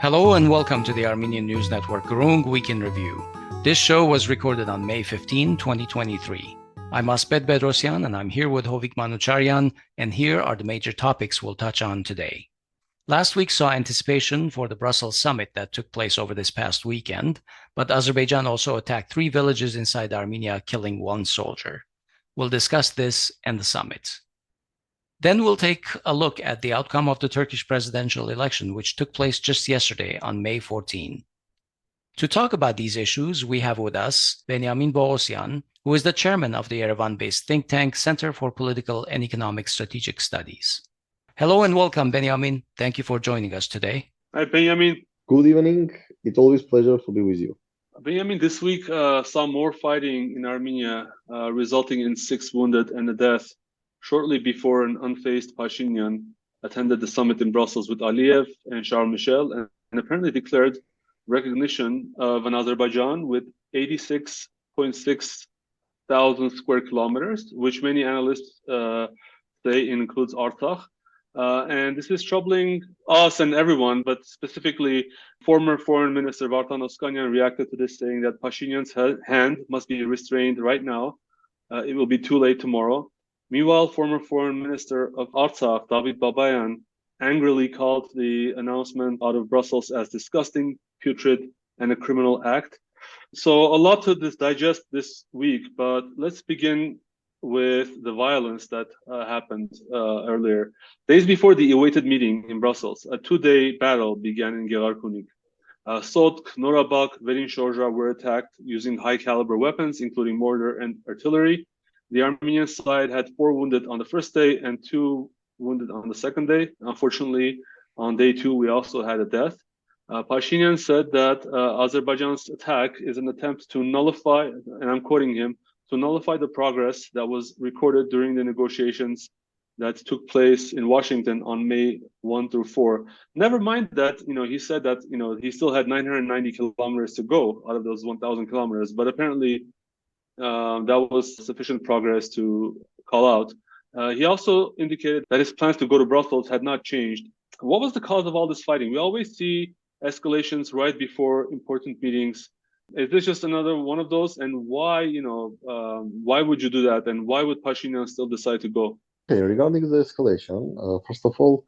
Hello and welcome to the Armenian News Network Groong Week in Review. This show was recorded on May 15, 2023. I'm Asbed Bedrossian and I'm here with Hovik Manucharyan, and here are the major topics we'll touch on today. Last week saw anticipation for the Brussels summit that took place over this past weekend, but Azerbaijan also attacked 3 villages inside Armenia, killing 1 soldier. We'll discuss this and the summit. Then we'll take a look at the outcome of the Turkish presidential election, which took place just yesterday on May 14. To talk about these issues, we have with us Benyamin Poghosyan, who is the chairman of the Yerevan-based think tank Center for Political and Economic Strategic Studies. Hello and welcome, Benyamin. Thank you for joining us today. Hi, Benjamin. Good evening. It's always a pleasure to be with you. Benjamin, this week saw more fighting in Armenia, resulting in 6 wounded and a death, shortly before an unfazed Pashinyan attended the summit in Brussels with Aliyev and Michel and apparently declared recognition of an Azerbaijan with 86.6 thousand square kilometers, which many analysts say includes Artsakh. And this is troubling us and everyone, but specifically former Foreign Minister Vartan Oskanyan reacted to this, saying that Pashinyan's hand must be restrained right now. It will be too late tomorrow. Meanwhile, former Foreign Minister of Artsakh, David Babayan, angrily called the announcement out of Brussels as disgusting, putrid, and a criminal act. So a lot to digest this week, but let's begin with the violence that happened earlier. Days before the awaited meeting in Brussels, a 2-day battle began in Gelarkunik. Sotk, Norabak, Verin Shorja were attacked using high-caliber weapons, including mortar and artillery. The Armenian side had 4 wounded on the first day and 2 wounded on the second day. Unfortunately, on day 2, we also had a death. Pashinyan said that Azerbaijan's attack is an attempt to nullify, and I'm quoting him, to nullify the progress that was recorded during the negotiations that took place in Washington on May 1 through 4. Never mind that, he said that, he still had 990 kilometers to go out of those 1,000 kilometers, but apparently that was sufficient progress to call out. He also indicated that his plans to go to Brussels had not changed. What was the cause of all this fighting? We always see escalations right before important meetings. Is this just another one of those? And why, why would you do that? And why would Pashinyan still decide to go? Okay, regarding the escalation, first of all,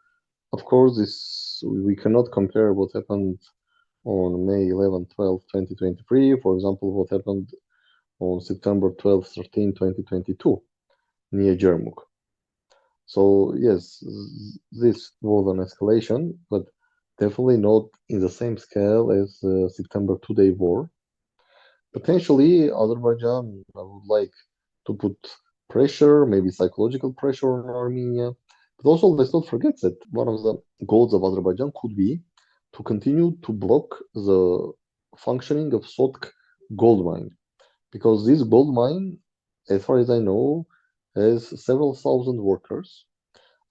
of course, we cannot compare what happened on May 11, 12, 2023, for example, what happened on September 12, 13, 2022, near Jermuk. So, yes, this was an escalation, but definitely not in the same scale as the September 2-day war. Potentially, Azerbaijan would like to put pressure, maybe psychological pressure on Armenia. But also, let's not forget that one of the goals of Azerbaijan could be to continue to block the functioning of Sotk gold mine. Because this gold mine, as far as I know, has several thousand workers,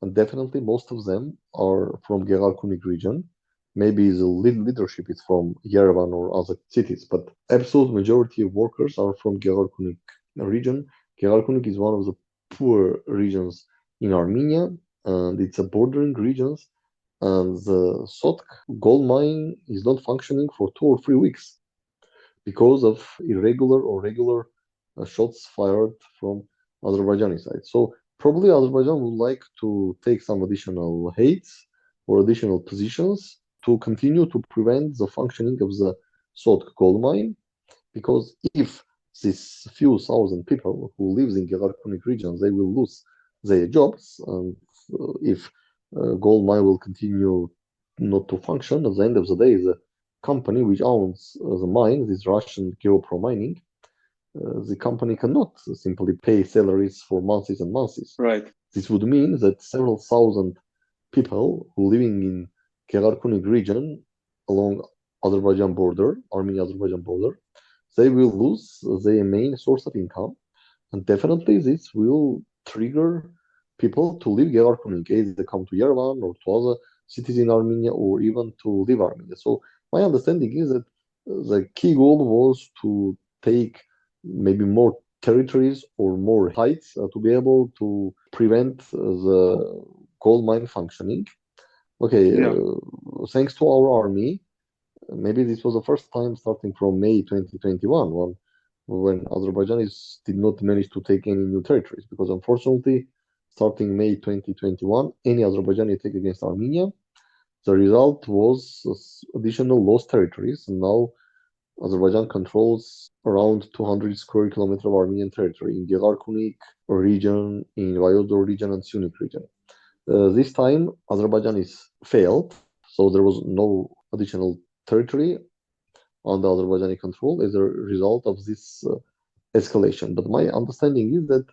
and definitely most of them are from Gelarkunik region. Maybe the leadership is from Yerevan or other cities, but absolute majority of workers are from Gelarkunik region. Gelarkunik is one of the poor regions in Armenia, and it's a bordering regions. And the Sotk gold mine is not functioning for 2 or 3 weeks because of irregular or regular shots fired from Azerbaijani side. So probably Azerbaijan would like to take some additional heights or additional positions to continue to prevent the functioning of the Sotk gold mine, because if these few thousand people who live in Gelarkunik regions, they will lose their jobs, and if gold mine will continue not to function, at the end of the day, the company which owns the mine, this Russian Geopro Mining, the company cannot simply pay salaries for months and months. Right. This would mean that several thousand people who living in Gelarkunik region along Azerbaijan border, Armenia-Azerbaijan border, they will lose their main source of income, and definitely this will trigger people to leave Gelarkunik, either come to Yerevan or to other cities in Armenia, or even to leave Armenia. So my understanding is that the key goal was to take maybe more territories or more heights to be able to prevent the gold mine functioning. Okay, Yeah. Thanks to our army, Maybe this was the first time starting from May 2021, when Azerbaijanis did not manage to take any new territories, because unfortunately, starting May 2021, any Azerbaijani attack against Armenia, the result was additional lost territories, and now Azerbaijan controls around 200 square kilometers of Armenian territory in Gegarkunik region, in Vayodor region, and Syunik region. This time, Azerbaijan is failed, so there was no additional territory under Azerbaijani control as a result of this escalation. But my understanding is that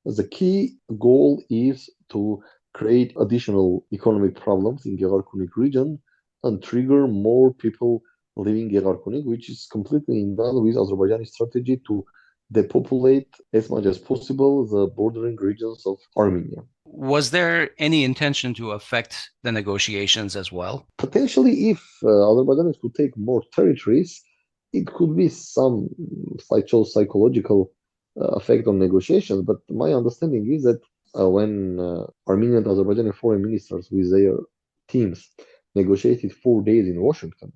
the key goal is to create additional economic problems in Gegarkunik region and trigger more people living Gegarkunik, which is completely in line with Azerbaijani strategy to depopulate as much as possible the bordering regions of Armenia. Was there any intention to affect the negotiations as well? Potentially, if Azerbaijanis could take more territories, it could be some psychological effect on negotiations. But my understanding is that when Armenian and Azerbaijani foreign ministers with their teams negotiated 4 days in Washington,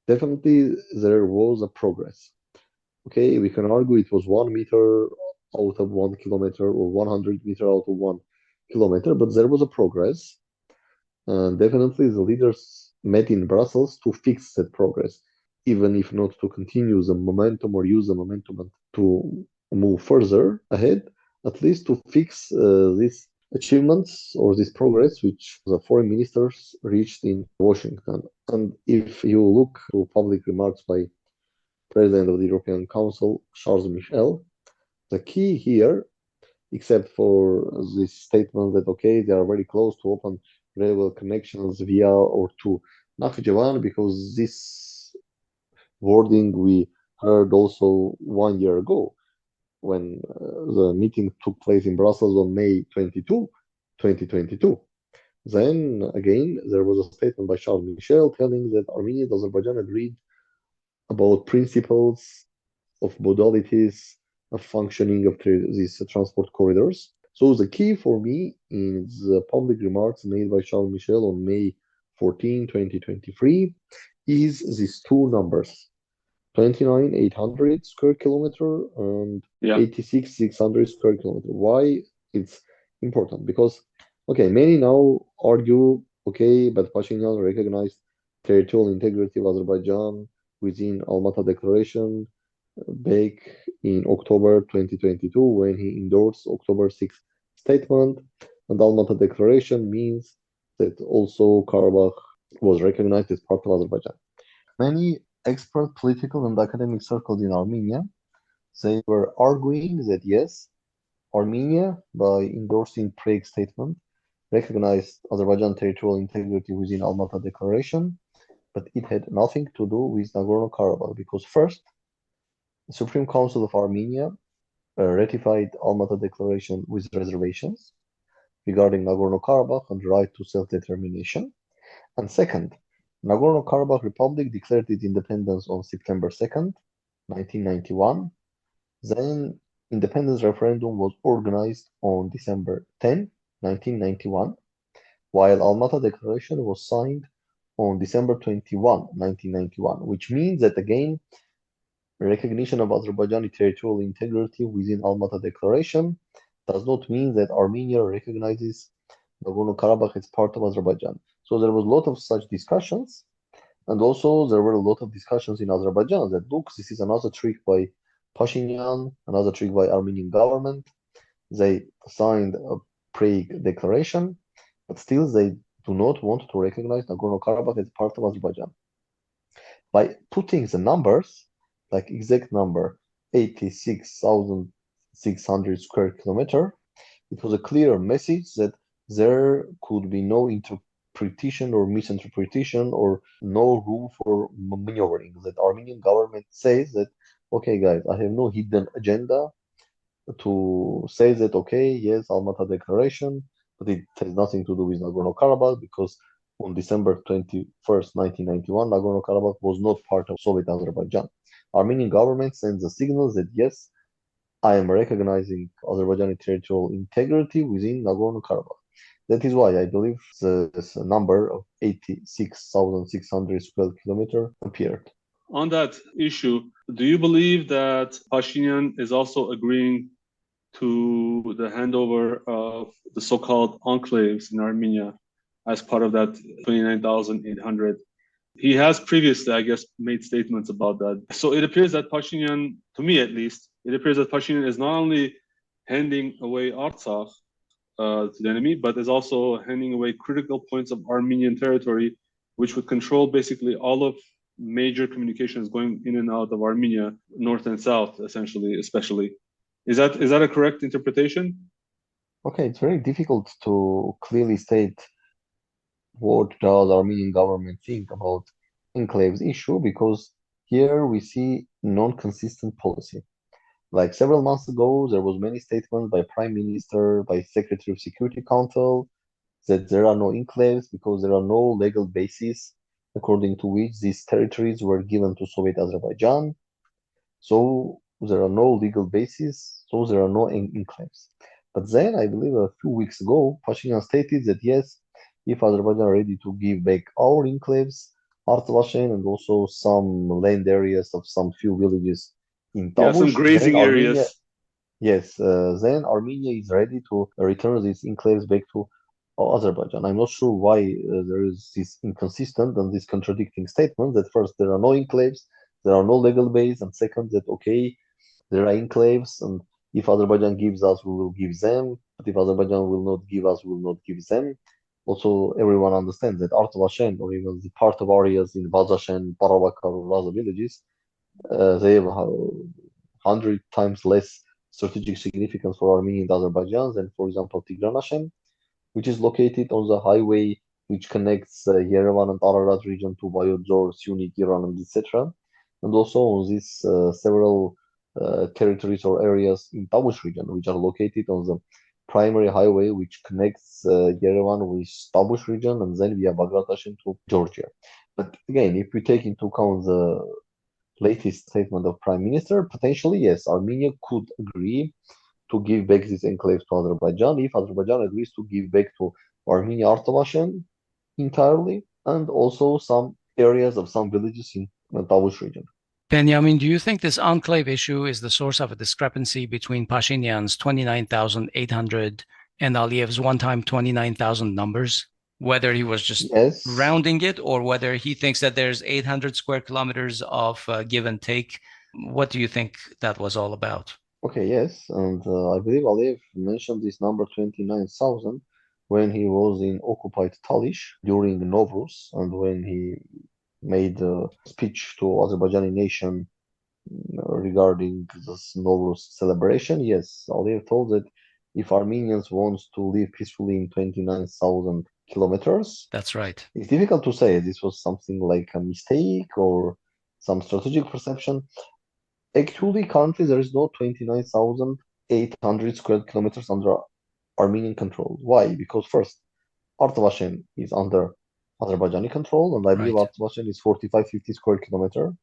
definitely there was a progress. Okay, we can argue it was 1 meter out of 1 kilometer or 100 meter out of 1 kilometer, but there was a progress. And definitely the leaders met in Brussels to fix that progress, even if not to continue the momentum or use the momentum to move further ahead, at least to fix these achievements or this progress which the foreign ministers reached in Washington. And if you look to public remarks by President of the European Council, Charles Michel, the key here, except for this statement that, okay, they are very close to open railway connections via or to Nakhchivan, because this wording we heard also 1 year ago when the meeting took place in Brussels on May 22, 2022. Then again, there was a statement by Charles Michel telling that Armenia and Azerbaijan agreed about principles of modalities of functioning of these transport corridors. So the key for me is the public remarks made by Charles Michel on May 14, 2023, is these two numbers, 29,800 square kilometer and 86,600 square kilometer. Why it's important? Because, okay, many now argue, okay, but Pashinyan recognized territorial integrity of Azerbaijan within Alma Ata Declaration back in October 2022 when he endorsed October 6th statement. And Alma Ata Declaration means that also Karabakh was recognized as part of Azerbaijan. Many expert political and academic circles in Armenia, they were arguing that yes, Armenia, by endorsing Prague statement, recognized Azerbaijan territorial integrity within Alma Ata Declaration, but it had nothing to do with Nagorno-Karabakh, because first, the Supreme Council of Armenia ratified Alma Ata Declaration with reservations regarding Nagorno-Karabakh and the right to self-determination. And second, Nagorno-Karabakh Republic declared its independence on September 2nd, 1991. Then independence referendum was organized on December 10, 1991, while Alma Ata Declaration was signed on December 21, 1991, which means that again, recognition of Azerbaijani territorial integrity within Alma Ata Declaration does not mean that Armenia recognizes Nagorno-Karabakh as part of Azerbaijan. So there was a lot of such discussions, and also there were a lot of discussions in Azerbaijan that, look, this is another trick by Pashinyan, another trick by Armenian government. They signed a Prague declaration, but still they do not want to recognize Nagorno-Karabakh as part of Azerbaijan. By putting the numbers, like exact number 86,600 square kilometer, it was a clear message that there could be no interpretation or misinterpretation or no room for maneuvering. That Armenian government says that, okay, guys, I have no hidden agenda to say that, okay, yes, Alma Ata Declaration, but it has nothing to do with Nagorno-Karabakh, because on December 21st, 1991, Nagorno-Karabakh was not part of Soviet Azerbaijan. Armenian government sends a signal that, yes, I am recognizing Azerbaijani territorial integrity within Nagorno-Karabakh. That is why I believe this number of 86,600 square kilometer appeared. On that issue, do you believe that Pashinyan is also agreeing to the handover of the so-called enclaves in Armenia as part of that 29,800? He has previously, I guess, made statements about that. So it appears that Pashinyan, to me at least, it appears that Pashinyan is not only handing away Artsakh to the enemy, but is also handing away critical points of Armenian territory, which would control basically all of major communications going in and out of Armenia, north and south, essentially, especially. Is that a correct interpretation? Okay, it's very difficult to clearly state what does Armenian government think about enclaves issue because here we see non-consistent policy. Like several months ago, there was many statements by Prime Minister, by Secretary of Security Council that there are no enclaves because there are no legal basis according to which these territories were given to Soviet Azerbaijan. So there are no legal basis, so there are no enclaves. But then I believe a few weeks ago, Pashinyan stated that yes, if Azerbaijan are ready to give back our enclaves, Artsakh and also some land areas of some few villages in Yeah, some Tamush, then grazing Armenia, areas. yes, then Armenia is ready to return these enclaves back to Azerbaijan. I'm not sure why there is this inconsistent and this contradicting statement that first there are no enclaves, there are no legal base, and second that okay, there are enclaves, and if Azerbaijan gives us, we will give them, but if Azerbaijan will not give us, we will not give them. Also, everyone understands that Artsakh or even the part of areas in Bazashen, Parabakar, or Raza villages, they have 100 times less strategic significance for Armenia and Azerbaijan than, for example, Tigranashem, which is located on the highway which connects Yerevan and Ararat region to Vayozor, Syunik, Iran, and etc. And also on these several territories or areas in Tamush region, which are located on the primary highway which connects Yerevan with Tamush region and then via Bagration to Georgia. But again, if we take into account the latest statement of Prime Minister, potentially yes, Armenia could agree to give back these enclaves to Azerbaijan if Azerbaijan agrees to give back to Armenia Artsakh entirely and also some areas of some villages in the Tavush region. Benjamin, do you think this enclave issue is the source of a discrepancy between Pashinyan's 29,800 and Aliyev's one-time 29,000 numbers? Whether he was just Yes, rounding it or whether he thinks that there's 800 square kilometers of give and take. What do you think that was all about? okay, yes, and I believe Aliyev mentioned this number 29,000 when he was in occupied Talish during Novruz and when he made a speech to Azerbaijani nation regarding this Novruz celebration. Yes, Aliyev told that if Armenians want to live peacefully in 29,000 kilometers, That's right. it's difficult to say this was something like a mistake or some strategic perception. Actually, currently there is no 29,800 square kilometers under Armenian control. Why? Because first, Artsakh is under Azerbaijani control, and I believe Right. Artsakh is 45-50 square kilometer.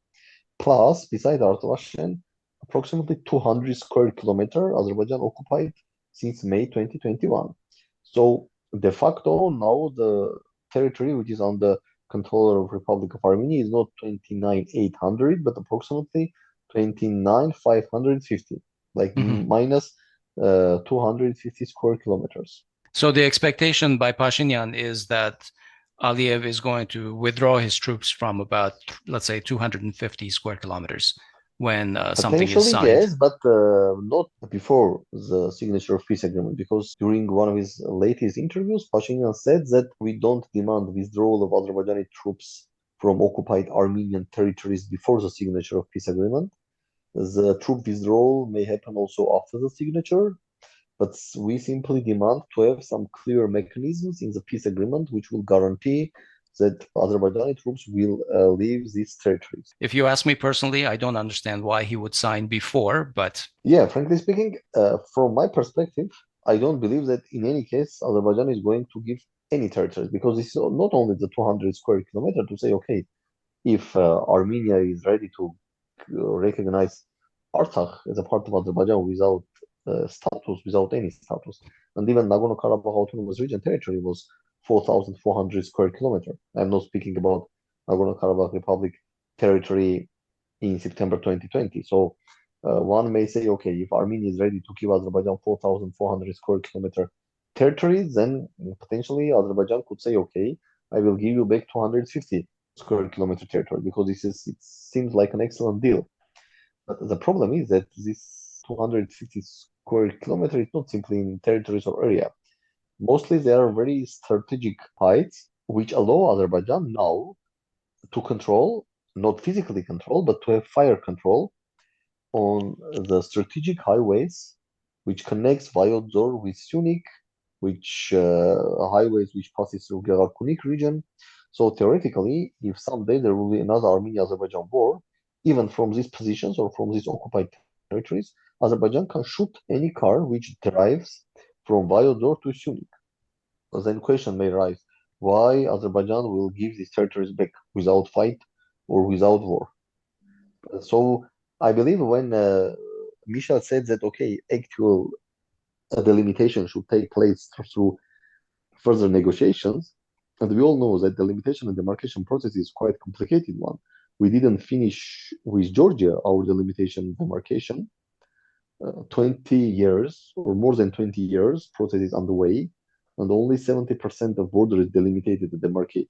Plus, beside Artsakh, approximately 200 square kilometer Azerbaijan occupied since May 2021. So de facto, now the territory which is under control of Republic of Armenia is not 29,800, but approximately 29,550, like Mhm. minus 250 square kilometers. So the expectation by Pashinyan is that Aliyev is going to withdraw his troops from about, let's say, 250 square kilometers when something is Potentially, signed. yes, but not before the signature of peace agreement, because during one of his latest interviews, Pashinyan said that we don't demand withdrawal of Azerbaijani troops from occupied Armenian territories before the signature of peace agreement. The troop withdrawal may happen also after the signature, but we simply demand to have some clear mechanisms in the peace agreement which will guarantee that Azerbaijani troops will leave these territories. If you ask me personally, I don't understand why he would sign before, but Yeah, frankly speaking, from my perspective, I don't believe that in any case Azerbaijan is going to give any territories because it's not only the 200 square kilometer to say, okay, if Armenia is ready to recognize Artsakh as a part of Azerbaijan without status, without any status, And even Nagorno-Karabakh Autonomous Region territory was 4,400 square kilometers. I'm not speaking about Nagorno-Karabakh Republic territory in September 2020. So one may say, okay, if Armenia is ready to give Azerbaijan 4,400 square kilometer territory, then potentially Azerbaijan could say, okay, I will give you back 250 square kilometer territory, because it seems like an excellent deal. But the problem is that this 250 square kilometer is not simply in territories or area. Mostly they are very strategic heights, which allow Azerbaijan now to control, not physically control, but to have fire control on the strategic highways which connects Vayozor with Sunik, which highways which passes through Gerarkunik region. So theoretically, if someday there will be another Armenia-Azerbaijan war, even from these positions or from these occupied territories, Azerbaijan can shoot any car which drives from Vayozor to Sunik. Then question may arise, why Azerbaijan will give these territories back without fight or without war? So I believe when Michel said that, okay, actual delimitation should take place through further negotiations, and we all know that the delimitation and demarcation process is quite complicated one. We didn't finish with Georgia our delimitation demarcation. 20 years or more than 20 years process is underway, and only 70% of border is delimited and demarcated.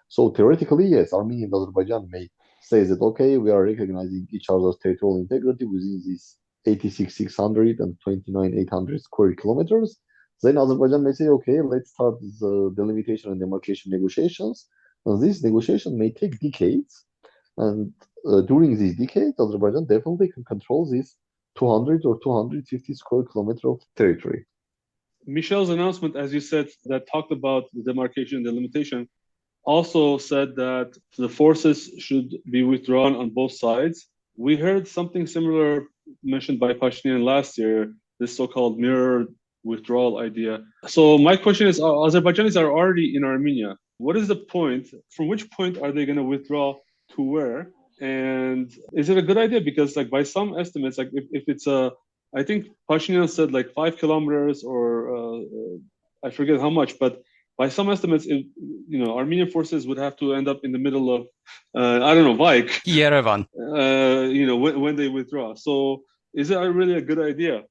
So theoretically, yes, Armenia and Azerbaijan may say that, okay, we are recognizing each other's territorial integrity within these 86,600 and 29,800 square kilometers. Then Azerbaijan may say, okay, let's start the delimitation and demarcation negotiations. And this negotiation may take decades. And during these decades, Azerbaijan definitely can control this 200 or 250 square kilometer of territory. Michel's announcement, as you said, that talked about the demarcation and delimitation, also said that the forces should be withdrawn on both sides. We heard something similar mentioned by Pashinyan last year, this so-called mirror withdrawal idea. So my question is, Azerbaijanis are already in Armenia. What is the point? From which point are they going to withdraw to where? And is it a good idea? Because like by some estimates, like if it's I think Pashinyan said like 5 kilometers or I forget how much, but by some estimates, Armenian forces would have to end up in the middle of, I don't know, Vaik. Yerevan. When they withdraw. So is it really a good idea?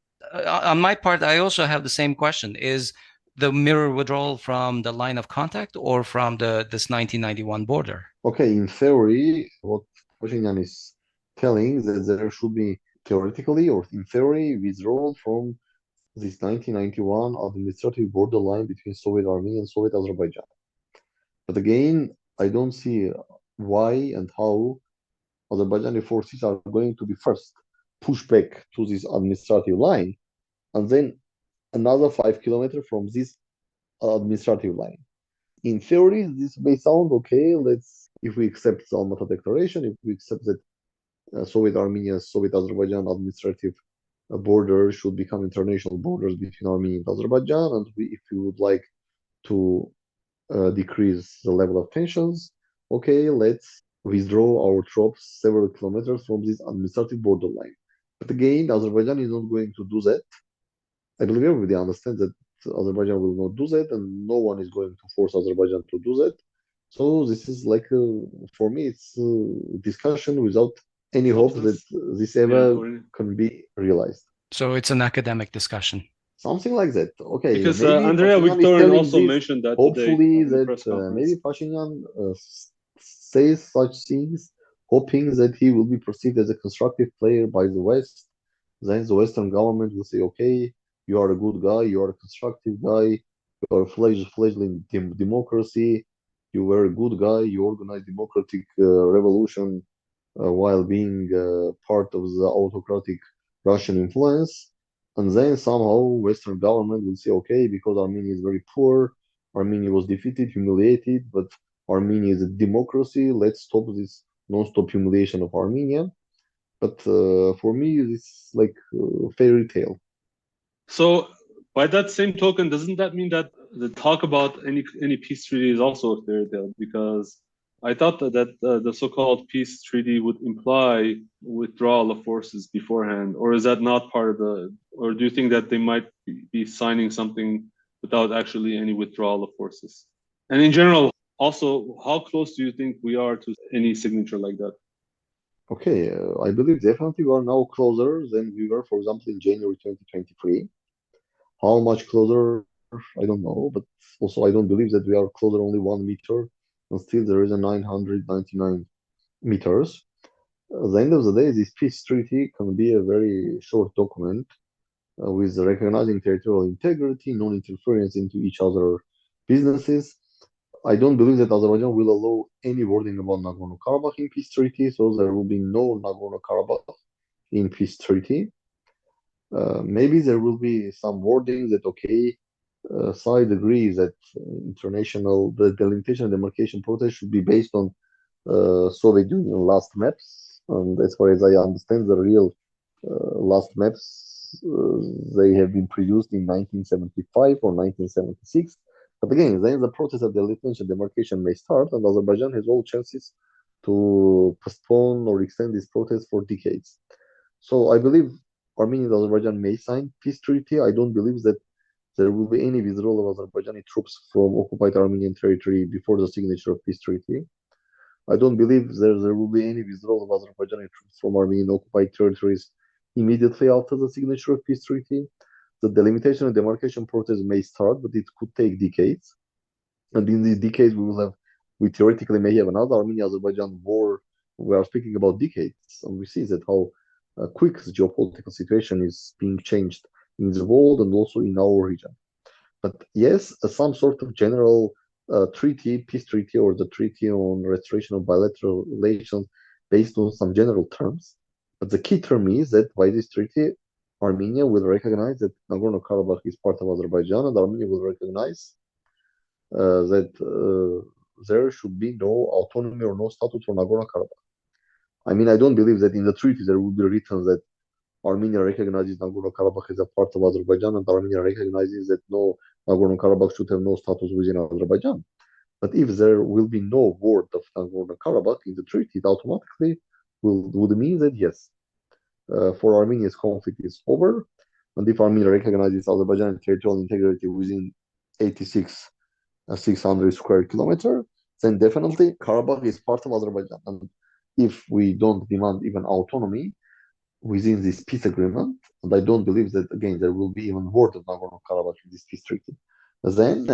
On my part, I also have the same question. Is the mirror withdrawal from the line of contact or from this 1991 border? Okay, in theory, what Pashinyan is telling that there should be theoretically or in theory withdrawal from this 1991 administrative borderline between Soviet Armenia and Soviet Azerbaijan. But again, I don't see why and how Azerbaijani forces are going to be first pushed back to this administrative line, and then another 5 kilometers from this administrative line. In theory, this may sound okay. If we accept the Alma Ata declaration, if we accept that Soviet Armenia, Soviet Azerbaijan administrative border should become international borders between Armenia and Azerbaijan, and if we would like to decrease the level of tensions, okay, let's withdraw our troops several kilometers from this administrative borderline. But again, Azerbaijan is not going to do that. I believe everybody understands that Azerbaijan will not do that, and no one is going to force Azerbaijan to do that. So this is like, for me, it's a discussion without any hope that this ever can be realized. So it's an academic discussion. Something like that. Okay. Because maybe Andrea Pashinyan Victorian also mentioned that hopefully today that maybe Pashinyan says such things, hoping that he will be perceived as a constructive player by the West. Then the Western government will say, okay, you are a good guy, you are a constructive guy, you are a fledgling democracy, you were a good guy, you organized democratic revolution while being part of the autocratic Russian influence. And then somehow Western government will say, okay, because Armenia is very poor, Armenia was defeated, humiliated, but Armenia is a democracy, let's stop this non-stop humiliation of Armenia. But for me, it's like a fairy tale. So by that same token, doesn't that mean that the talk about any peace treaty is also a fairy tale? Because I thought that the so-called peace treaty would imply withdrawal of forces beforehand, or is that not part of the, or do you think that they might be signing something without actually any withdrawal of forces? And in general, also, how close do you think we are to any signature like that? Okay, I believe definitely we are now closer than we were, for example, in January 2023. How much closer, I don't know, but also I don't believe that we are closer only 1 meter, and still there is a 999 meters. At the end of the day, this peace treaty can be a very short document with recognizing territorial integrity, non-interference into each other businesses. I don't believe that Azerbaijan will allow any wording about Nagorno-Karabakh in peace treaty, so there will be no Nagorno-Karabakh in peace treaty. Maybe there will be some wording that, okay, side agrees that the delimitation and demarcation process should be based on Soviet Union last maps. And as far as I understand, the real last maps, they have been produced in 1975 or 1976. But again, then the process of delimitation and demarcation may start, and Azerbaijan has all chances to postpone or extend this process for decades. So I believe Armenia and Azerbaijan may sign peace treaty. I don't believe that there will be any withdrawal of Azerbaijani troops from occupied Armenian territory before the signature of peace treaty. I don't believe there will be any withdrawal of Azerbaijani troops from Armenian occupied territories immediately after the signature of peace treaty. The delimitation and demarcation process may start, but it could take decades. And in these decades, we theoretically may have another Armenia-Azerbaijan war. We are speaking about decades, and we see that how quick the geopolitical situation is being changed in the world and also in our region. But yes, some sort of general treaty, peace treaty, or the treaty on restoration of bilateral relations based on some general terms. But the key term is that by this treaty, Armenia will recognize that Nagorno-Karabakh is part of Azerbaijan, and Armenia will recognize that there should be no autonomy or no status for Nagorno-Karabakh. I mean, I don't believe that in the treaty there will be written that Armenia recognizes Nagorno-Karabakh as a part of Azerbaijan, and Armenia recognizes that no Nagorno-Karabakh should have no status within Azerbaijan. But if there will be no word of Nagorno-Karabakh in the treaty, it automatically would mean that yes, for Armenia's conflict is over, and if Armenia recognizes Azerbaijan territorial integrity within 86 600 square kilometer, then definitely Karabakh is part of Azerbaijan. And if we don't demand even autonomy within this peace agreement, and I don't believe that, again, there will be even word of Nagorno-Karabakh in this peace treaty, then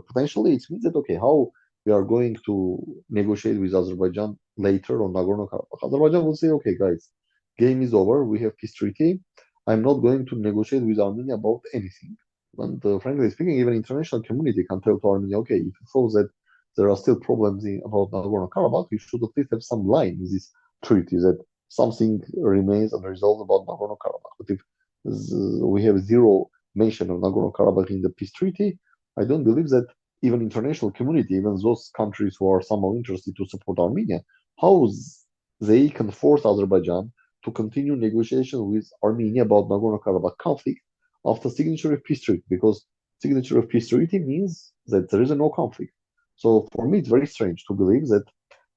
potentially it means that, okay, how we are going to negotiate with Azerbaijan later on Nagorno-Karabakh. Azerbaijan will say, okay, guys, game is over, we have peace treaty. I'm not going to negotiate with Armenia about anything. And frankly speaking, even international community can tell to Armenia, okay, if you thought that there are still problems about Nagorno-Karabakh, you should at least have some line in this treaty that something remains unresolved about Nagorno-Karabakh. But if we have zero mention of Nagorno-Karabakh in the peace treaty, I don't believe that even international community, even those countries who are somehow interested to support Armenia, how they can force Azerbaijan to continue negotiations with Armenia about Nagorno-Karabakh conflict after signature of peace treaty, because signature of peace treaty means that there is no conflict. So for me, it's very strange to believe that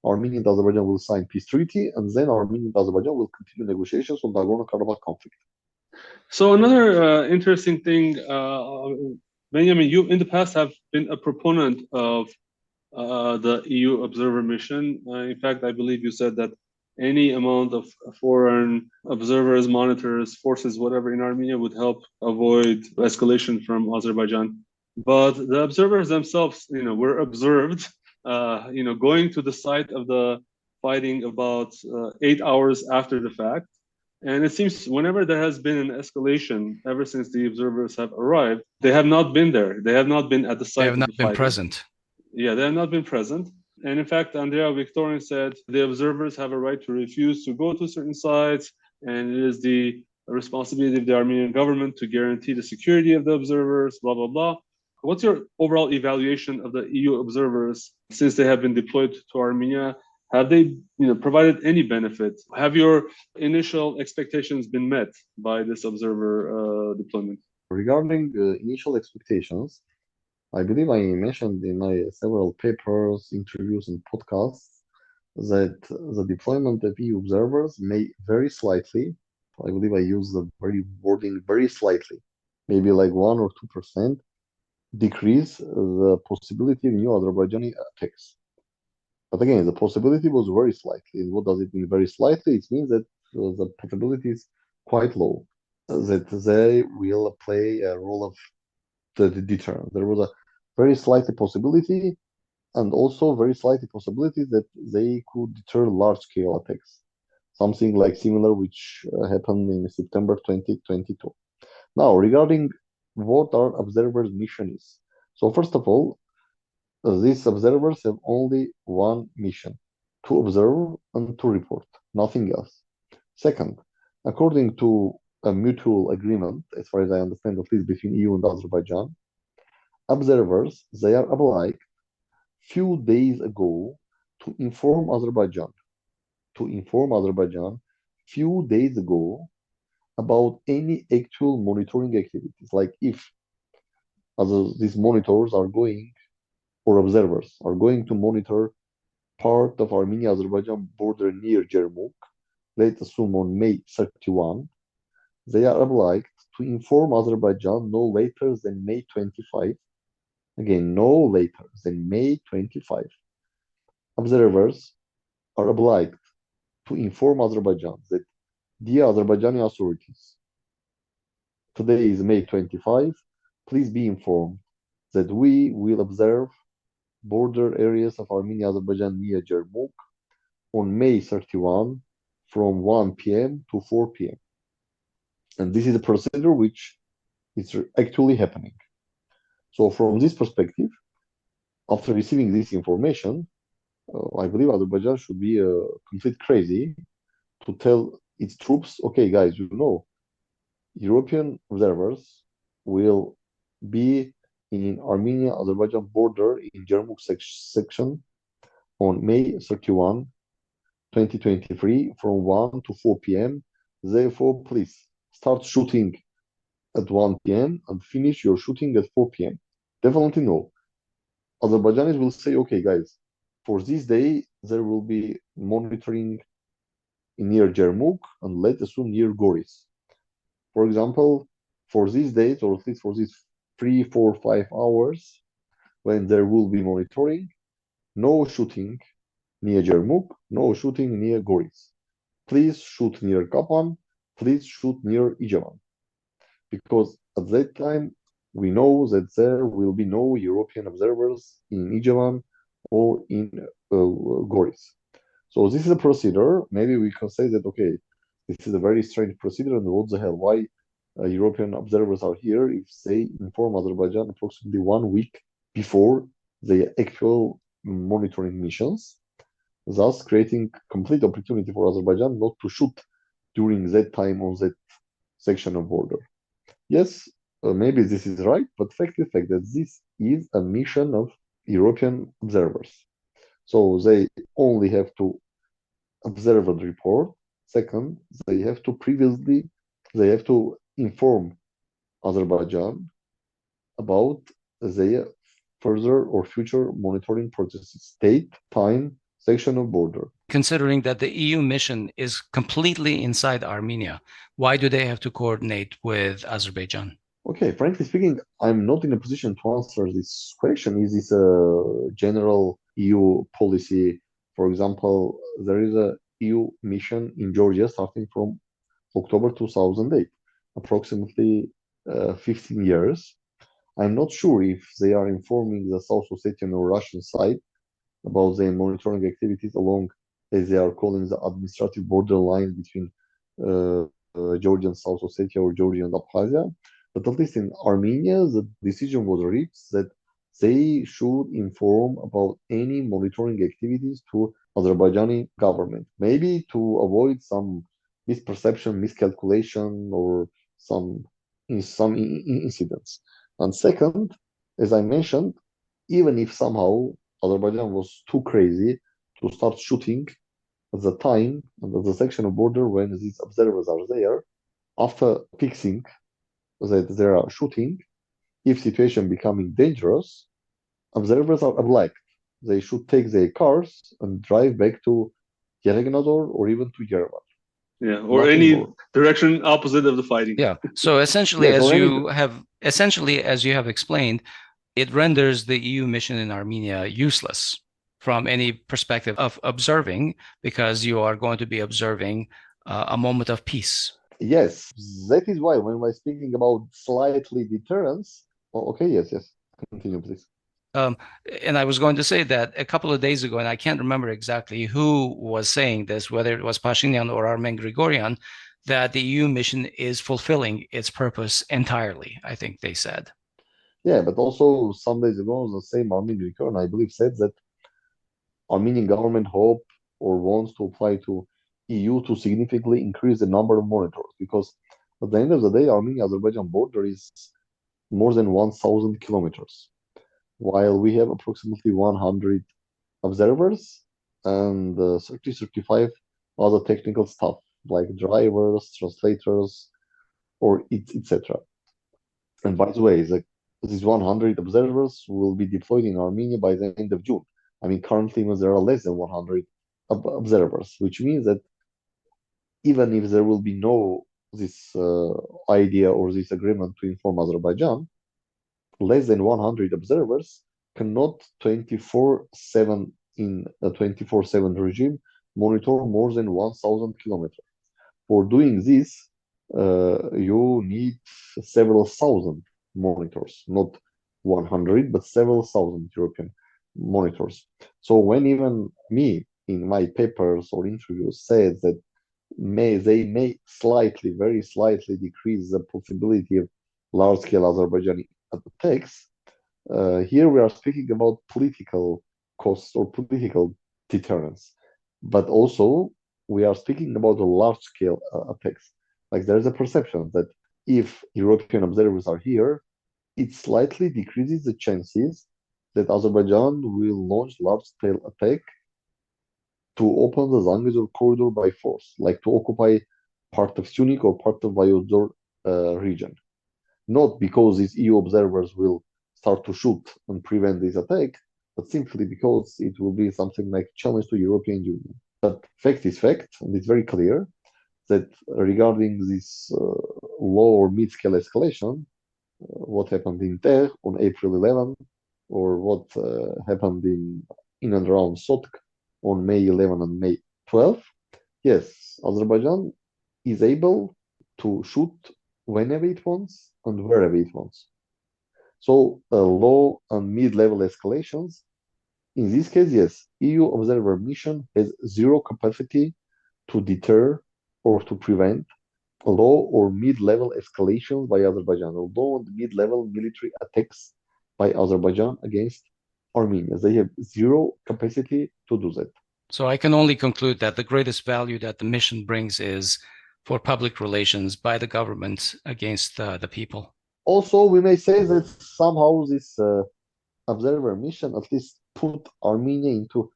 Armenia and Azerbaijan will sign peace treaty, and then Armenia and Azerbaijan will continue negotiations on Nagorno-Karabakh conflict. So another interesting thing, Benjamin, you in the past have been a proponent of the EU observer mission. In fact, I believe you said that any amount of foreign observers, monitors, forces, whatever in Armenia would help avoid escalation from Azerbaijan. But the observers themselves, were observed, going to the site of the fighting about 8 hours after the fact. And it seems whenever there has been an escalation, ever since the observers have arrived, they have not been there. They have not been at the site. They have not been present. Yeah, they have not been present. And in fact, Andrea Victorian said the observers have a right to refuse to go to certain sites, and it is the responsibility of the Armenian government to guarantee the security of the observers, blah, blah, blah. What's your overall evaluation of the EU observers since they have been deployed to Armenia? Have they provided any benefit? Have your initial expectations been met by this observer deployment? Regarding initial expectations, I believe I mentioned in my several papers, interviews, and podcasts that the deployment of EU observers may very slightly, I believe I use the very wording very slightly, maybe like 1 or 2%, decrease the possibility of new Azerbaijani attacks. But again, the possibility was very slightly. And what does it mean very slightly? It means that the possibility is quite low, that they will play a role of the deterrent. There was a very slight possibility, and also very slight possibility that they could deter large-scale attacks, something like similar which happened in September 2022. Now, regarding what our observers' mission is. So first of all, these observers have only one mission, to observe and to report, nothing else. Second, according to a mutual agreement, as far as I understand, at least between EU and Azerbaijan, observers, they are obliged few days ago to inform Azerbaijan, few days ago about any actual monitoring activities. Like if these monitors are going, or observers are going to monitor part of Armenia-Azerbaijan border near Jermuk, let's assume on May 31, they are obliged to inform Azerbaijan no later than May 25. Again, no later than May 25. Observers are obliged to inform Azerbaijan that, dear Azerbaijani authorities, today is May 25, please be informed that we will observe border areas of Armenia, Azerbaijan near Jermuk on May 31 from 1 p.m. to 4 p.m. And this is a procedure which is actually happening. So from this perspective, after receiving this information, I believe Azerbaijan should be complete crazy to tell its troops, okay, guys, you know, European observers will be in Armenia-Azerbaijan border in Jermuk section on May 31, 2023 from 1 to 4 p.m. Therefore, please start shooting at 1 p.m. and finish your shooting at 4 p.m. Definitely no. Azerbaijanis will say, okay, guys, for this day, there will be monitoring near Jermuk and let's assume near Goris. For example, for these days, or at least for these 3, 4, 5 hours, when there will be monitoring, no shooting near Jermuk, no shooting near Goris. Please shoot near Kapan, please shoot near Ijevan. Because at that time, we know that there will be no European observers in Ijevan or in Goris. So this is a procedure. Maybe we can say that, okay, this is a very strange procedure, and what the hell, why European observers are here if they inform Azerbaijan approximately 1 week before the actual monitoring missions, thus creating complete opportunity for Azerbaijan not to shoot during that time on that section of border. Yes, maybe this is right, but fact is fact that this is a mission of European observers. So they only have to observe and report. Second, they have to inform Azerbaijan about their further or future monitoring processes, date, time, section of border. Considering that the EU mission is completely inside Armenia, why do they have to coordinate with Azerbaijan? Okay, frankly speaking, I'm not in a position to answer this question. Is this a general EU policy? For example, there is a EU mission in Georgia starting from October 2008, approximately 15 years. I'm not sure if they are informing the South Ossetian or Russian side about their monitoring activities along, as they are calling, the administrative borderline between Georgia and South Ossetia or Georgia and Abkhazia. But at least in Armenia, the decision was reached that they should inform about any monitoring activities to Azerbaijani government, maybe to avoid some misperception, miscalculation, or some incidents. And second, as I mentioned, even if somehow Azerbaijan was too crazy to start shooting at the time and at the section of border when these observers are there, after fixing that they are shooting, if situation becoming dangerous, observers are obliged they should take their cars and drive back to Yeregnador or even to Yerevan. Yeah, or Nothing any more. direction opposite of the fighting. Yeah. So essentially, Yes, as you have explained, it renders the EU mission in Armenia useless from any perspective of observing, because you are going to be observing a moment of peace. yes, that is why when we're speaking about slightly deterrence, okay, yes, continue, please. And I was going to say that a couple of days ago, and I can't remember exactly who was saying this, whether it was Pashinyan or Armen Grigoryan, that the EU mission is fulfilling its purpose entirely, I think they said. Yeah, but also some days ago, the same Armenian Recurrent, I believe, said that Armenian government hope or wants to apply to EU to significantly increase the number of monitors, because at the end of the day, Armenia-Azerbaijan border is more than 1,000 kilometers, while we have approximately 100 observers and 30, 35 other technical staff like drivers, translators, or etc. And by the way, these 100 observers will be deployed in Armenia by the end of June. I mean, currently there are less than 100 observers, which means that even if there will be no this idea or this agreement to inform Azerbaijan, less than 100 observers cannot 24/7 in a 24/7 regime monitor more than 1,000 kilometers. For doing this, you need several thousand monitors, not 100, but several thousand European monitors. So when even me in my papers or interviews said that they may slightly, very slightly decrease the possibility of large-scale Azerbaijani attacks, here we are speaking about political costs or political deterrence, but also we are speaking about a large-scale attacks. Like there is a perception that if European observers are here, it slightly decreases the chances that Azerbaijan will launch large-scale attack to open the Zangezur corridor by force, like to occupy part of Syunik or part of Vayozor region. Not because these EU observers will start to shoot and prevent this attack, but simply because it will be something like challenge to European Union. But fact is fact, and it's very clear that regarding this low or mid-scale escalation, what happened in Ter on April 11, or what happened in and around Sotk on May 11 and May 12, yes, Azerbaijan is able to shoot whenever it wants and wherever it wants. So low and mid-level escalations, in this case, yes, EU observer mission has zero capacity to deter or to prevent low or mid-level escalations by Azerbaijan, or low and mid-level military attacks by Azerbaijan against Armenia. They have zero capacity to do that. So I can only conclude that the greatest value that the mission brings is for public relations by the government against the people. Also, we may say that somehow this observer mission at least put Armenia into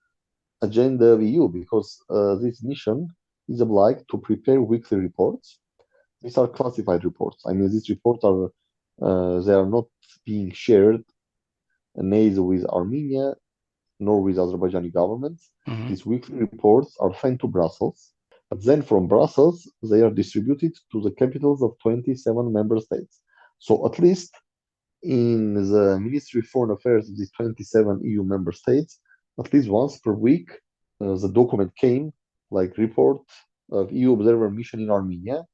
agenda of EU, because this mission is obliged to prepare weekly reports. These are classified reports. I mean, these reports are they are not being shared neither with Armenia nor with Azerbaijani governments. Mm-hmm. These weekly reports are sent to Brussels, but then from Brussels they are distributed to the capitals of 27 member states. So at least in the Ministry of Foreign Affairs of these 27 EU member states, at least once per week, the document came, like report of EU observer mission in Armenia,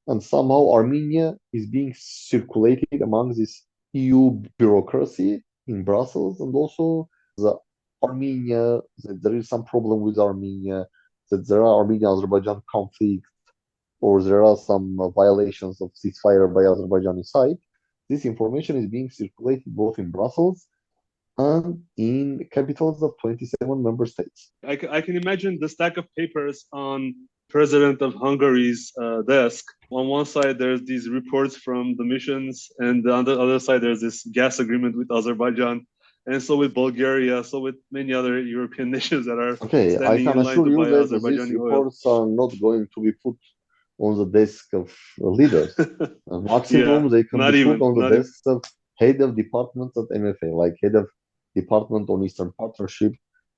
and somehow Armenia is being circulated among this EU bureaucracy in Brussels, and also the Armenia, that there is some problem with Armenia, that there are Armenia-Azerbaijan conflicts, or there are some violations of ceasefire by Azerbaijani side. This information is being circulated both in Brussels and in capitals of 27 member states. I can imagine the stack of papers on President of Hungary's desk. On one side, there's these reports from the missions, and on the other side, there's this gas agreement with Azerbaijan, and so with Bulgaria, so with many other European nations that are I can in line assure to you buy that these Azerbaijani oil. reports are not going to be put on the desk of leaders. Maximum, they can be put on the desks of head of departments at MFA, like head of department on Eastern Partnership,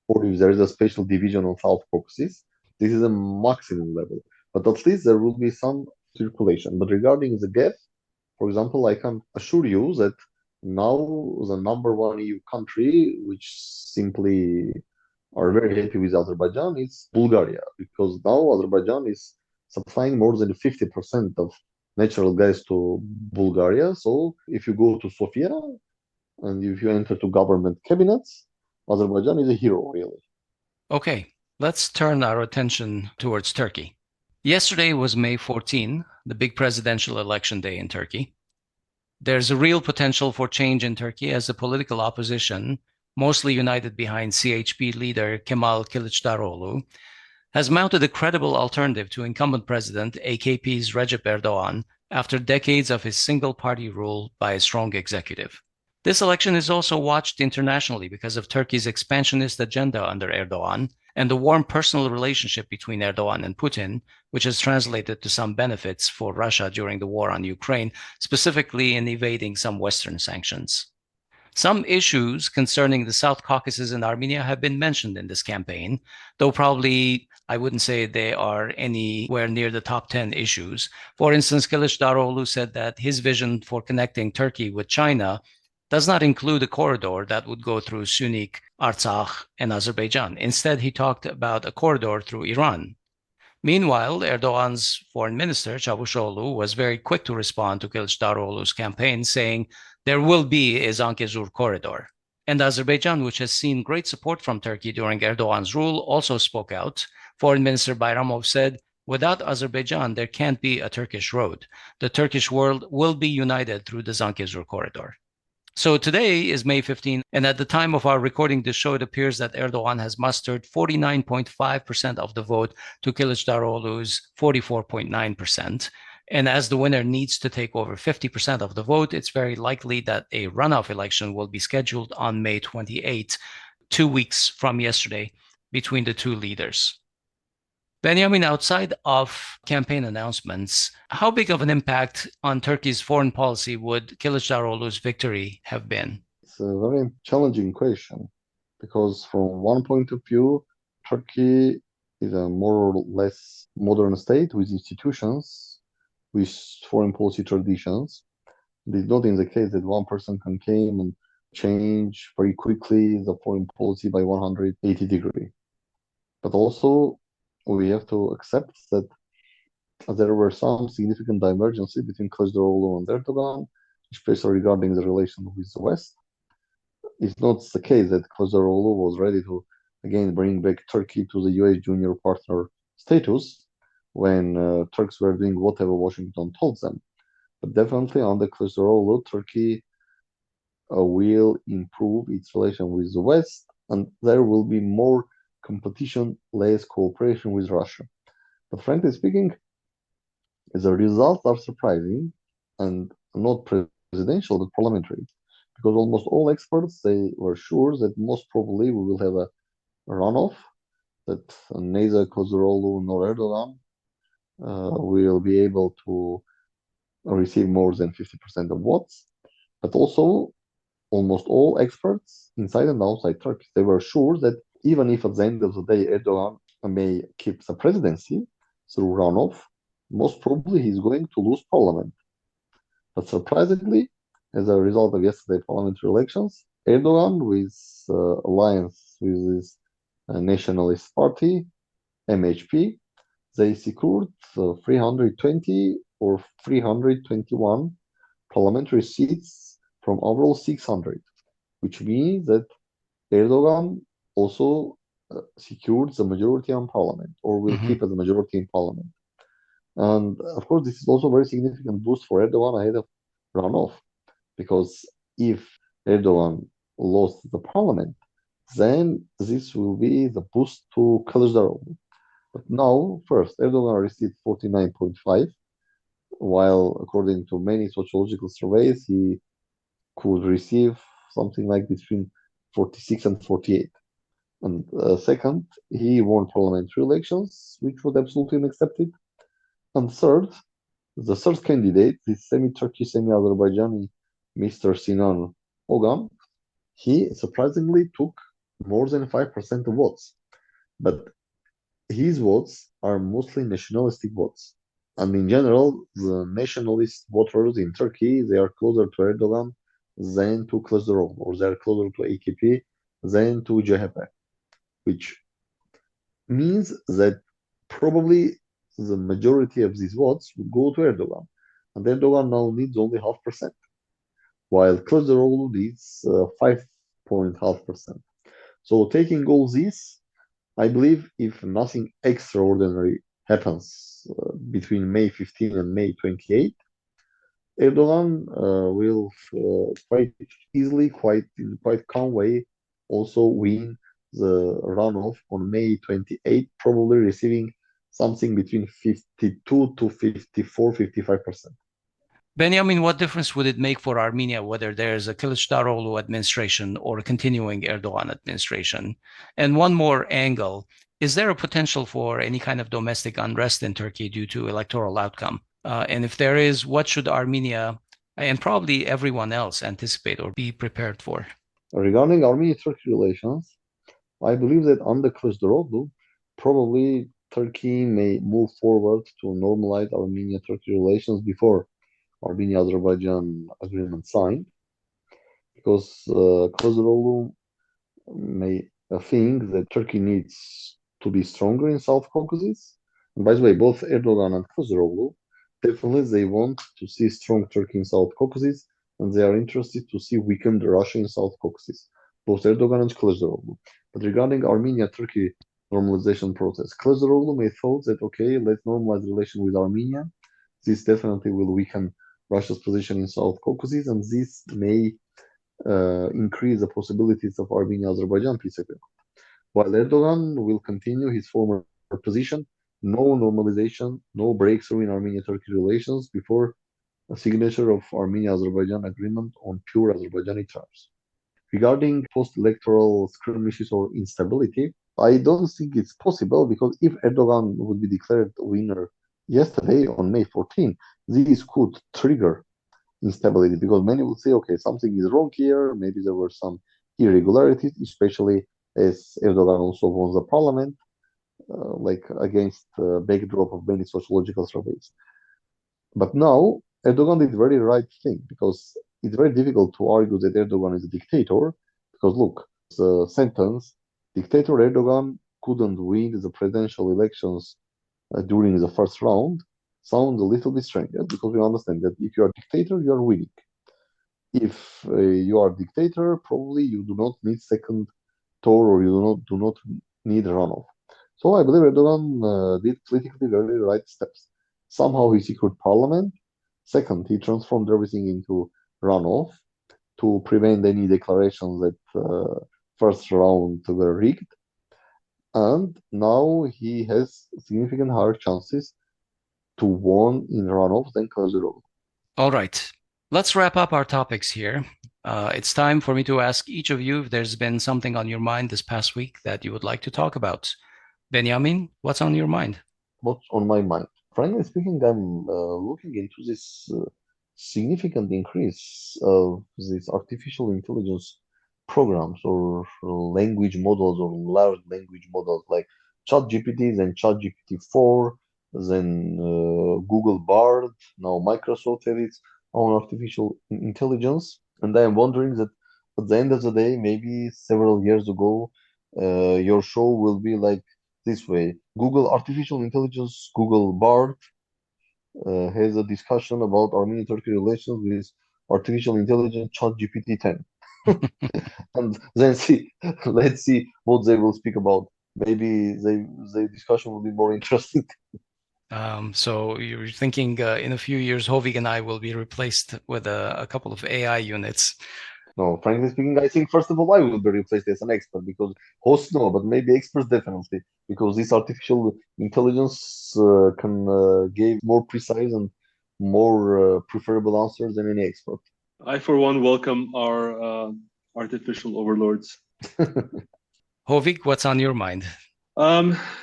or if there is a special division on South Caucasus. This is a maximum level, but at least there will be some circulation. But regarding the gap, for example, I can assure you that now the number one EU country, which simply are very happy with Azerbaijan, is Bulgaria, because now Azerbaijan is supplying more than 50% of natural gas to Bulgaria. So if you go to Sofia and if you enter to government cabinets, Azerbaijan is a hero, really. Okay, let's turn our attention towards Turkey. Yesterday was May 14, the big presidential election day in Turkey. There's a real potential for change in Turkey as the political opposition, mostly united behind CHP leader Kemal Kilicdaroglu, has mounted a credible alternative to incumbent president AKP's Recep Erdogan after decades of his single-party rule by a strong executive. This election is also watched internationally because of Turkey's expansionist agenda under Erdogan and the warm personal relationship between Erdogan and Putin, which has translated to some benefits for Russia during the war on Ukraine, specifically in evading some Western sanctions. Some issues concerning the South Caucasus and Armenia have been mentioned in this campaign, though probably I wouldn't say they are anywhere near the top 10 issues. For instance, Kilicdaroglu said that his vision for connecting Turkey with China does not include a corridor that would go through Sunik, Artsakh, and Azerbaijan. Instead, he talked about a corridor through Iran. Meanwhile, Erdogan's foreign minister, Çavuşoğlu, was very quick to respond to Kilicdaroglu's campaign, saying there will be a Zangezur corridor. And Azerbaijan, which has seen great support from Turkey during Erdogan's rule, also spoke out. Foreign Minister Bayramov said, without Azerbaijan, there can't be a Turkish road. The Turkish world will be united through the Zangezur corridor. So today is May 15, and at the time of our recording this show, it appears that Erdogan has mustered 49.5% of the vote to Kilicdaroglu's 44.9%. And as the winner needs to take over 50% of the vote, it's very likely that a runoff election will be scheduled on May 28, 2 weeks from yesterday, between the two leaders. Benjamin, outside of campaign announcements, how big of an impact on Turkey's foreign policy would Kilicdaroglu's victory have been? It's a very challenging question because from one point of view, Turkey is a more or less modern state with institutions, with foreign policy traditions. It is not in the case that one person can come and change very quickly the foreign policy by 180 degrees. But also, we have to accept that there were some significant divergences between Kilicdaroglu and Erdogan, especially regarding the relation with the West. It's not the case that Kilicdaroglu was ready to again bring back Turkey to the US junior partner status when Turks were doing whatever Washington told them. But definitely under Kilicdaroglu, Turkey will improve its relation with the West, and there will be more competition, less cooperation with Russia. But frankly speaking, the results are surprising and not presidential but parliamentary, because almost all experts, they were sure that most probably we will have a runoff, that neither Kilicdaroglu nor Erdogan will be able to receive more than 50% of votes. But also, almost all experts inside and outside Turkey, they were sure that even if at the end of the day Erdogan may keep the presidency through runoff, most probably he's going to lose parliament. But surprisingly, as a result of yesterday's parliamentary elections, Erdogan, with alliance with his nationalist party, MHP, they secured 320 or 321 parliamentary seats from overall 600, which means that Erdogan also secured the majority in parliament, or will keep as a majority in parliament. And of course, this is also a very significant boost for Erdogan ahead of runoff, because if Erdogan lost the parliament, then this will be the boost to Kilicdaroglu. But now, first, Erdogan received 49.5, while according to many sociological surveys, he could receive something like between 46 and 48. And second, he won parliamentary elections, which was absolutely unaccepted. And third, the third candidate, the semi-Turkish, semi-Azerbaijani Mr. Sinan Ogan, he surprisingly took more than 5% of votes. But his votes are mostly nationalistic votes. And in general, the nationalist voters in Turkey, they are closer to Erdogan than to Kılıçdaroğlu, or they are closer to AKP than to CHP, which means that probably the majority of these votes would go to Erdogan. And Erdogan now needs only 0.5%, while Kılıçdaroğlu needs 5.5%. So taking all these, I believe if nothing extraordinary happens between May 15 and May 28, Erdogan will quite easily, in quite calm way, also win the runoff on May 28, probably receiving something between 52 to 54, 55%. Benjamin, what difference would it make for Armenia whether there's a Kilicdaroglu administration or a continuing Erdogan administration? And one more angle, is there a potential for any kind of domestic unrest in Turkey due to electoral outcome? And if there is, what should Armenia and probably everyone else anticipate or be prepared for? Regarding Armenia-Turkey relations, I believe that under Kılıçdaroğlu, probably Turkey may move forward to normalize Armenia-Turkey relations before Armenia-Azerbaijan agreement signed, because Kılıçdaroğlu may think that Turkey needs to be stronger in South Caucasus. And by the way, both Erdogan and Kılıçdaroğlu definitely they want to see strong Turkey in South Caucasus, and they are interested to see weakened Russia in South Caucasus. Both Erdogan and Kılıçdaroğlu. But regarding Armenia-Turkey normalization process, Kılıçdaroğlu may thought that okay, let's normalize relation with Armenia. This definitely will weaken Russia's position in South Caucasus, and this may increase the possibilities of Armenia-Azerbaijan peace agreement. While Erdogan will continue his former position, no normalization, no breakthrough in Armenia-Turkey relations before a signature of Armenia-Azerbaijan agreement on pure Azerbaijani terms. Regarding post-electoral skirmishes or instability, I don't think it's possible, because if Erdogan would be declared winner yesterday on May 14, this could trigger instability, because many would say, okay, something is wrong here. Maybe there were some irregularities, especially as Erdogan also won the parliament, like against the backdrop of many sociological surveys. But now Erdogan did the very right thing, because it's very difficult to argue that Erdogan is a dictator, because look, the sentence, dictator Erdogan couldn't win the presidential elections during the first round, sounds a little bit strange, because we understand that if you are a dictator, you are winning. If you are a dictator, probably you do not need second tour, or you do not need runoff. So I believe Erdogan did politically very right steps. Somehow he secured parliament. Second, he transformed everything into runoff to prevent any declarations that first round were rigged. And now he has significant higher chances to win in runoff than Kılıçdaroğlu. All right, let's wrap up our topics here. It's time for me to ask each of you if there's been something on your mind this past week that you would like to talk about. Benjamin, what's on your mind? What's on my mind? Frankly speaking, I'm looking into this significant increase of these artificial intelligence programs or language models or large language models like ChatGPT, then ChatGPT-4, then Google Bard, now Microsoft has its own artificial intelligence. And I am wondering that at the end of the day, maybe several years ago, your show will be like this way. Google Artificial Intelligence, Google Bard, has a discussion about Armenian-Turkey relations with artificial intelligence ChatGPT 10. And then let's see what they will speak about. Maybe the discussion will be more interesting. So you're thinking in a few years, Hovik and I will be replaced with a couple of AI units. No, frankly speaking, I think first of all I will be replaced as an expert, because hosts no, but maybe experts definitely, because this artificial intelligence can give more precise and more preferable answers than any expert. I, for one, welcome our artificial overlords. Hovik, what's on your mind?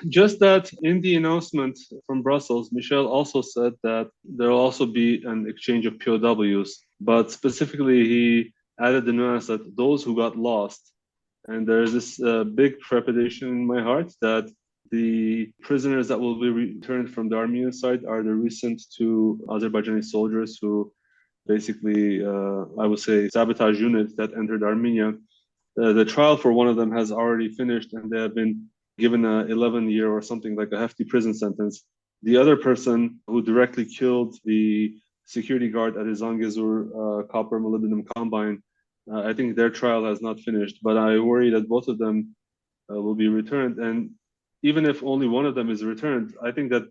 Just that in the announcement from Brussels, Michel also said that there will also be an exchange of POWs, but specifically he added the nuance that those who got lost, and there's this big trepidation in my heart that the prisoners that will be returned from the Armenian side are the recent two Azerbaijani soldiers who basically, I would say, sabotage units that entered Armenia. The trial for one of them has already finished, and they have been given a 11-year or something like a hefty prison sentence. The other person who directly killed the security guard at the Zangezur copper molybdenum combine, I think their trial has not finished, but I worry that both of them will be returned. And even if only one of them is returned, I think that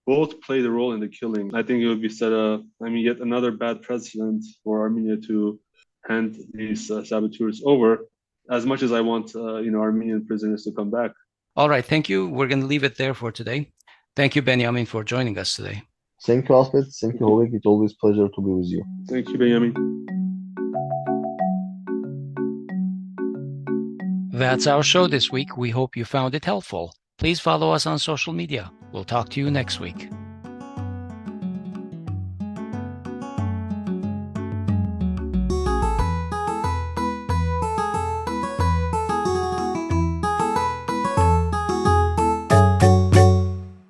both played a role in the killing. I think it would be yet another bad precedent for Armenia to hand these saboteurs over. As much as I want, Armenian prisoners to come back. All right, thank you. We're going to leave it there for today. Thank you, Benyamin, for joining us today. Thank you, Asbed. Thank you, Hovik. It's always a pleasure to be with you. Thank you, Benyamin. That's our show this week. We hope you found it helpful. Please follow us on social media. We'll talk to you next week.